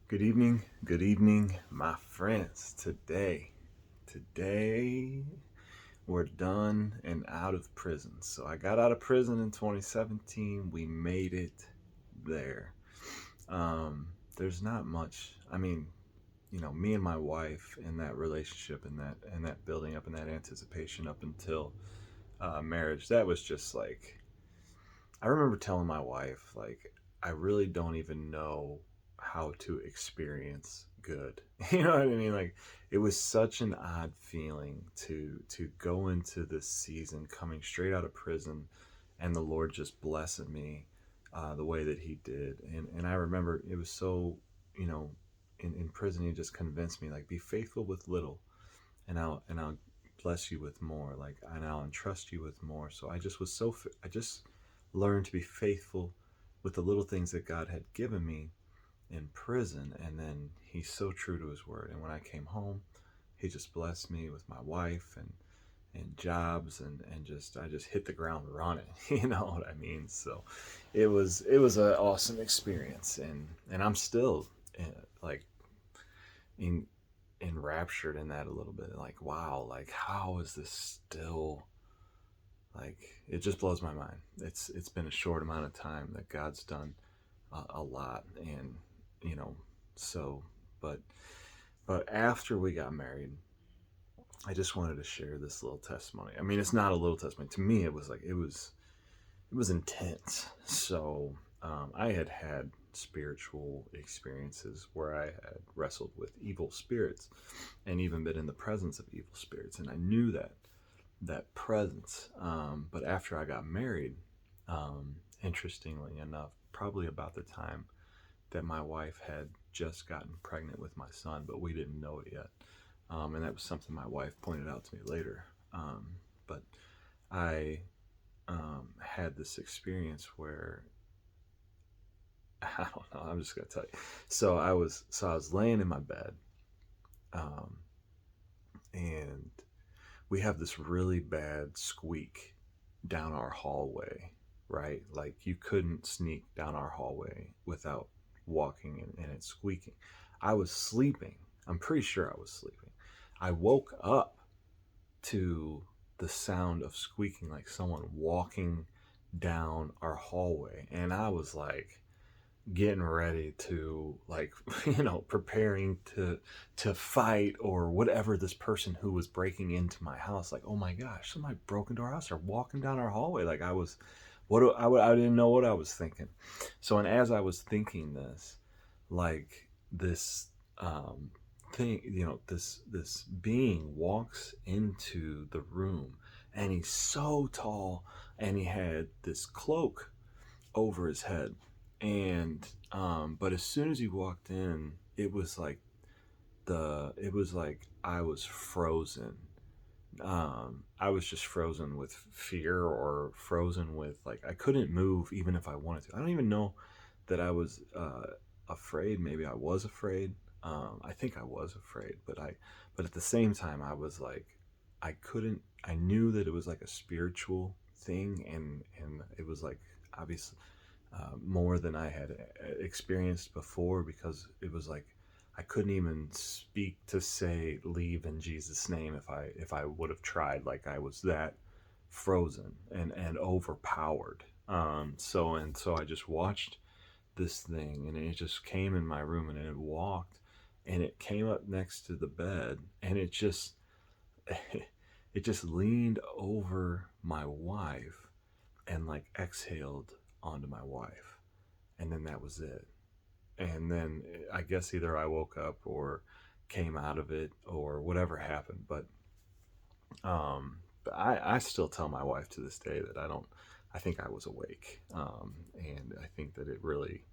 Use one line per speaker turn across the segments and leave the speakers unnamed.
Good evening, my friends. Today we're done and out of prison. So I got out of prison in 2017. We made it there. There's not much. Me and my wife in that relationship and that building up in that anticipation up until marriage. That was just like I remember telling my wife, like, I really don't even know how to experience good. You know what I mean? Like, it was such an odd feeling to go into this season coming straight out of prison, and the Lord just blessing me the way that He did. And I remember it was so, you know, in prison He just convinced me, like, be faithful with little, and I'll bless you with more, like, and I'll entrust you with more. So I just learned to be faithful with the little things that God had given me in prison. And then He's so true to His word, and when I came home, He just blessed me with my wife and jobs, and just I just hit the ground running. You know what I mean? So it was an awesome experience, and I'm still like in enraptured in that a little bit. Like, wow, like, how is this still, like, it just blows my mind. It's been a short amount of time that God's done a lot. And you know so but after we got married, I just wanted to share this little testimony. I mean, it's not a little testimony to me. It was intense. So I had spiritual experiences where I had wrestled with evil spirits and even been in the presence of evil spirits, and I knew that presence. But after I got married, interestingly enough, probably about the time that my wife had just gotten pregnant with my son, but we didn't know it yet. And that was something my wife pointed out to me later. But I had this experience where I don't know. I'm just gonna tell you. So I was laying in my bed, um, and we have this really bad squeak down our hallway. Right, like you couldn't sneak down our hallway without walking and it squeaking. I was sleeping. I'm pretty sure I was sleeping. I woke up to the sound of squeaking, like someone walking down our hallway, and I was like getting ready to, like, preparing to fight or whatever. This person who was breaking into my house, like, oh my gosh, somebody broke into our house, they're walking down our hallway. Like, I didn't know what I was thinking. So, and as I was thinking this, like, this thing, this being walks into the room, and he's so tall, and he had this cloak over his head. And but as soon as he walked in, it was like I was frozen. I was just frozen with fear, or frozen with, like, I couldn't move even if I wanted to. I don't even know that I was afraid. Maybe I was afraid. I think I was afraid, but at the same time, I was like, I couldn't. I knew that it was like a spiritual thing, and it was like, obviously, more than I had experienced before, because it was like I couldn't even speak to say leave in Jesus' name if I would have tried. Like, I was that frozen and overpowered. So I just watched this thing, and it just came in my room, and it walked, and it came up next to the bed, and it just it just leaned over my wife and, like, exhaled onto my wife, and then that was it. And then I guess either I woke up or came out of it or whatever happened. But I still tell my wife to this day that I think I was awake, and I think that it really,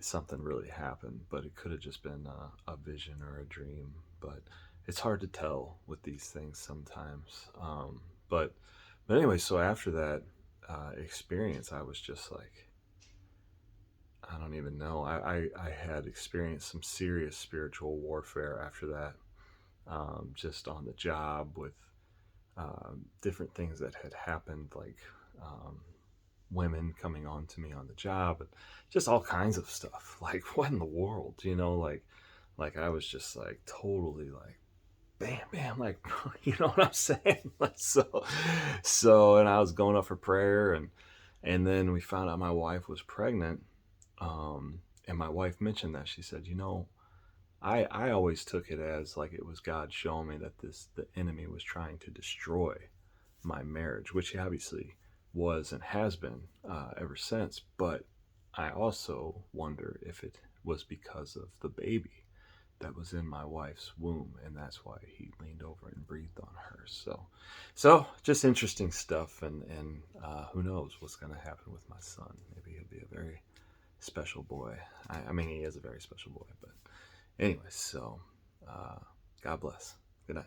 something really happened, but it could have just been a vision or a dream. But it's hard to tell with these things sometimes. But anyway, so after that experience, I was just like, I don't even know. I had experienced some serious spiritual warfare after that, just on the job with different things that had happened, like, um, women coming on to me on the job, and just all kinds of stuff. Like, what in the world, you know? Like I was just like totally like bam, bam, like you know what I'm saying? Like, so, and I was going up for prayer, and then we found out my wife was pregnant. And my wife mentioned that. She said, you know, I always took it as like it was God showing me that the enemy was trying to destroy my marriage, which he obviously was and has been ever since. But I also wonder if it was because of the baby that was in my wife's womb, and that's why he leaned over and breathed on her. So just interesting stuff, and who knows what's going to happen with my son? Maybe he'll be a very special boy. I mean, he is a very special boy, but anyway. So, God bless. Good night.